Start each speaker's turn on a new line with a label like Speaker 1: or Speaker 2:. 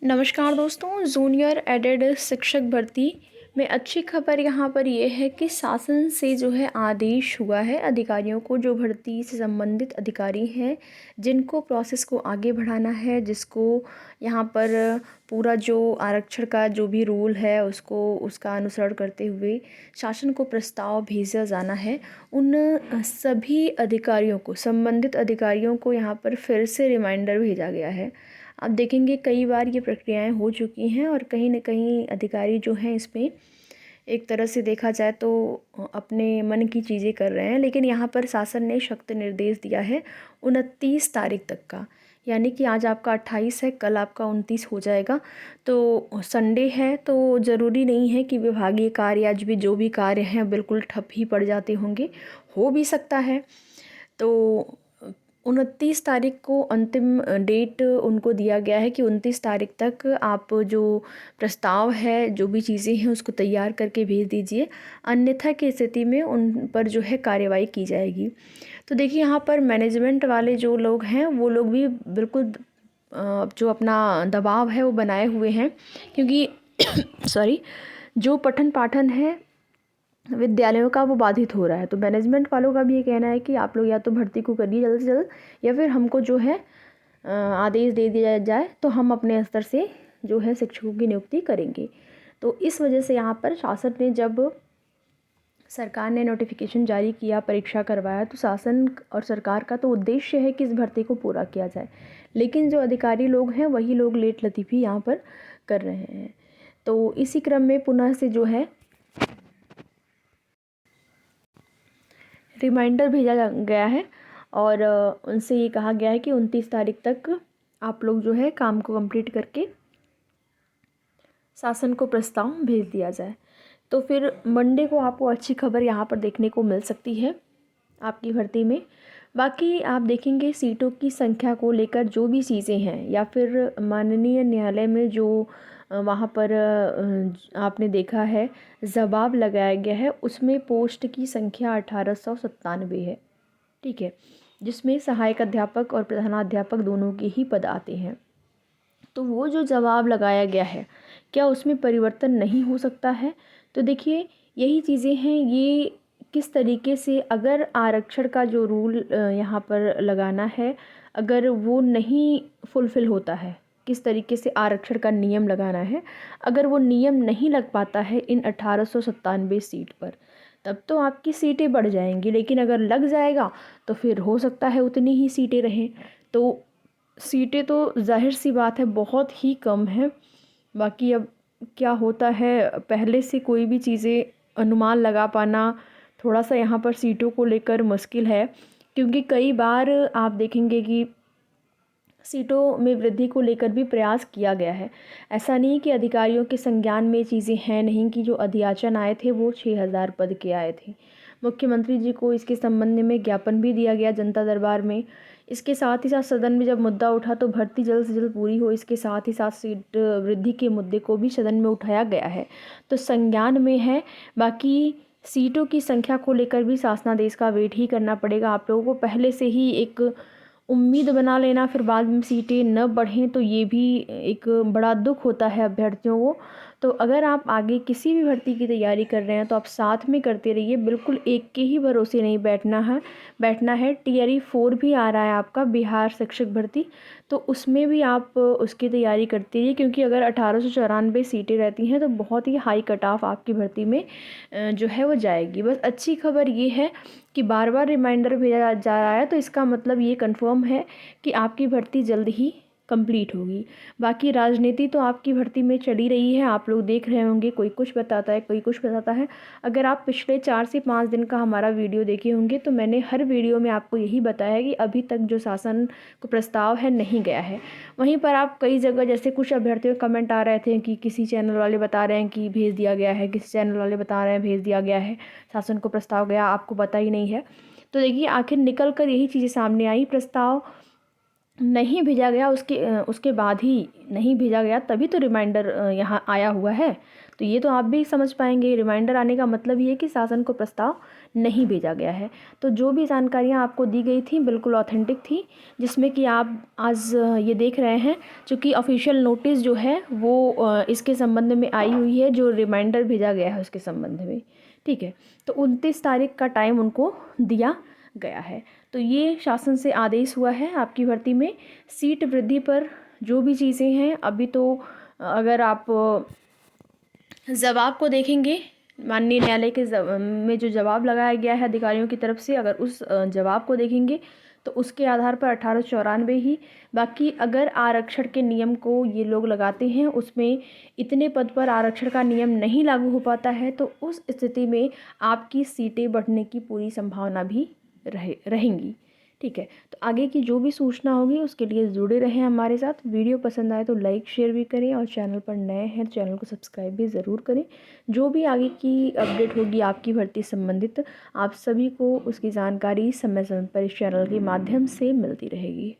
Speaker 1: नमस्कार दोस्तों, junior added शिक्षक भर्ती में अच्छी खबर यहाँ पर ये है कि शासन से जो है आदेश हुआ है अधिकारियों को, जो भर्ती से संबंधित अधिकारी हैं जिनको प्रोसेस को आगे बढ़ाना है, जिसको यहाँ पर पूरा जो आरक्षण का जो भी रूल है उसका अनुसरण करते हुए शासन को प्रस्ताव भेजा जाना है। उन सभी अधिकारियों को, संबंधित अधिकारियों को यहाँ पर फिर से रिमाइंडर भेजा गया है। आप देखेंगे कई बार ये प्रक्रियाएं हो चुकी हैं और कहीं न कहीं अधिकारी जो हैं इसमें एक तरह से देखा जाए तो अपने मन की चीज़ें कर रहे हैं, लेकिन यहाँ पर शासन ने सख्त निर्देश दिया है 29 तारीख तक का। यानी कि आज आपका 28 है, कल आपका 29 हो जाएगा। तो संडे है तो ज़रूरी नहीं है कि विभागीय कार्य आज भी जो भी कार्य हैं बिल्कुल ठप ही पड़ जाते होंगे, हो भी सकता है। तो 29 तारीख को अंतिम डेट उनको दिया गया है कि 29 तारीख तक आप जो प्रस्ताव है, जो भी चीज़ें हैं उसको तैयार करके भेज दीजिए, अन्यथा की स्थिति में उन पर जो है कार्रवाई की जाएगी। तो देखिए यहाँ पर मैनेजमेंट वाले जो लोग हैं वो लोग भी बिल्कुल जो अपना दबाव है वो बनाए हुए हैं, क्योंकि सॉरी, जो पठन पाठन है विद्यालयों का वो बाधित हो रहा है। तो मैनेजमेंट वालों का भी ये कहना है कि आप लोग या तो भर्ती को करिए जल्द से जल्द, या फिर हमको जो है आदेश दे दिया जाए तो हम अपने स्तर से जो है शिक्षकों की नियुक्ति करेंगे। तो इस वजह से यहाँ पर शासन ने, जब सरकार ने नोटिफिकेशन जारी किया, परीक्षा करवाया, तो शासन और सरकार का तो उद्देश्य है कि इस भर्ती को पूरा किया जाए, लेकिन जो अधिकारी लोग हैं वही लोग लेट लतीफ़ी यहाँ पर कर रहे हैं। तो इसी क्रम में पुनः से जो है रिमाइंडर भेजा गया है और उनसे ये कहा गया है कि 29 तारीख तक आप लोग जो है काम को कंप्लीट करके शासन को प्रस्ताव भेज दिया जाए। तो फिर मंडे को आपको अच्छी खबर यहाँ पर देखने को मिल सकती है आपकी भर्ती में। बाकी आप देखेंगे सीटों की संख्या को लेकर जो भी चीज़ें हैं, या फिर माननीय न्यायालय में जो वहाँ पर आपने देखा है जवाब लगाया गया है, उसमें पोस्ट की संख्या 1897 है, ठीक है, जिसमें सहायक अध्यापक और प्रधानाध्यापक दोनों के ही पद आते हैं। तो वो जो जवाब लगाया गया है, क्या उसमें परिवर्तन नहीं हो सकता है? तो देखिए यही चीज़ें हैं, ये किस तरीके से अगर आरक्षण का जो रूल यहाँ पर लगाना है, अगर वो नहीं फुलफ़िल होता है, किस तरीके से आरक्षण का नियम लगाना है, अगर वो नियम नहीं लग पाता है इन 1897 सीट पर, तब तो आपकी सीटें बढ़ जाएंगी, लेकिन अगर लग जाएगा तो फिर हो सकता है उतनी ही सीटें रहें। तो सीटें तो ज़ाहिर सी बात है बहुत ही कम है। बाकी अब क्या होता है, पहले से कोई भी चीज़ें अनुमान लगा पाना थोड़ा सा यहाँ पर सीटों को लेकर मुश्किल है, क्योंकि कई बार आप देखेंगे कि सीटों में वृद्धि को लेकर भी प्रयास किया गया है। ऐसा नहीं कि अधिकारियों के संज्ञान में चीज़ें हैं नहीं, कि जो अध्याचन आए थे वो 6000 पद के आए थे। मुख्यमंत्री जी को इसके संबंध में ज्ञापन भी दिया गया जनता दरबार में। इसके साथ ही साथ सदन में जब मुद्दा उठा तो भर्ती जल्द से जल्द पूरी हो, इसके साथ ही साथ सीट वृद्धि के मुद्दे को भी सदन में उठाया गया है, तो संज्ञान में है। बाकी सीटों की संख्या को लेकर भी शासनादेश का वेट ही करना पड़ेगा। आप लोगों को पहले से ही एक उम्मीद बना लेना, फिर बाद में सीटें न बढ़ें तो ये भी एक बड़ा दुख होता है अभ्यर्थियों को। तो अगर आप आगे किसी भी भर्ती की तैयारी कर रहे हैं तो आप साथ में करते रहिए, बिल्कुल एक के ही भरोसे नहीं बैठना है। टीआरई 4 भी आ रहा है आपका, बिहार शिक्षक भर्ती, तो उसमें भी आप उसकी तैयारी करते रहिए, क्योंकि अगर 1894 सीटें रहती हैं तो बहुत ही हाई कट ऑफ आपकी भर्ती में जो है वो जाएगी। बस अच्छी खबर ये है कि बार बार रिमाइंडर भेजा जा रहा है, तो इसका मतलब ये कंफर्म है कि आपकी भर्ती जल्द ही कंप्लीट होगी। बाकी राजनीति तो आपकी भर्ती में चली रही है, आप लोग देख रहे होंगे, कोई कुछ बताता है, कोई कुछ बताता है। अगर आप पिछले 4 से 5 दिन का हमारा वीडियो देखे होंगे तो मैंने हर वीडियो में आपको यही बताया है कि अभी तक जो शासन को प्रस्ताव है नहीं गया है। वहीं पर आप कई जगह, जैसे कुछ अभ्यर्थियों कमेंट आ रहे थे कि किसी चैनल वाले बता रहे हैं कि भेज दिया गया है, किसी चैनल वाले बता रहे हैं भेज दिया गया है, शासन को प्रस्ताव गया, आपको पता ही नहीं है। तो देखिए आखिर निकल कर यही चीज़ें सामने आई, प्रस्ताव नहीं भेजा गया, उसके बाद ही नहीं भेजा गया, तभी तो रिमाइंडर यहाँ आया हुआ है। तो ये तो आप भी समझ पाएंगे, रिमाइंडर आने का मतलब ये है कि शासन को प्रस्ताव नहीं भेजा गया है। तो जो भी जानकारियाँ आपको दी गई थी बिल्कुल ऑथेंटिक थी, जिसमें कि आप आज ये देख रहे हैं, चूँकि ऑफिशियल नोटिस जो है वो इसके संबंध में आई हुई है, जो रिमाइंडर भेजा गया है उसके संबंध में। ठीक है, तो 29 तारीख का टाइम उनको दिया गया है। तो ये शासन से आदेश हुआ है आपकी भर्ती में सीट वृद्धि पर जो भी चीज़ें हैं। अभी तो अगर आप जवाब को देखेंगे, माननीय न्यायालय के में जो जवाब लगाया गया है अधिकारियों की तरफ से, अगर उस जवाब को देखेंगे तो उसके आधार पर 1894 ही। बाकी अगर आरक्षण के नियम को ये लोग लगाते हैं, उसमें इतने पद पर आरक्षण का नियम नहीं लागू हो पाता है, तो उस स्थिति में आपकी सीटें बढ़ने की पूरी संभावना भी रहेंगी। ठीक है, तो आगे की जो भी सूचना होगी उसके लिए जुड़े रहें हमारे साथ। वीडियो पसंद आए तो लाइक शेयर भी करें, और चैनल पर नए हैं तो चैनल को सब्सक्राइब भी ज़रूर करें। जो भी आगे की अपडेट होगी आपकी भर्ती संबंधित, आप सभी को उसकी जानकारी समय समय पर इस चैनल के माध्यम से मिलती रहेगी।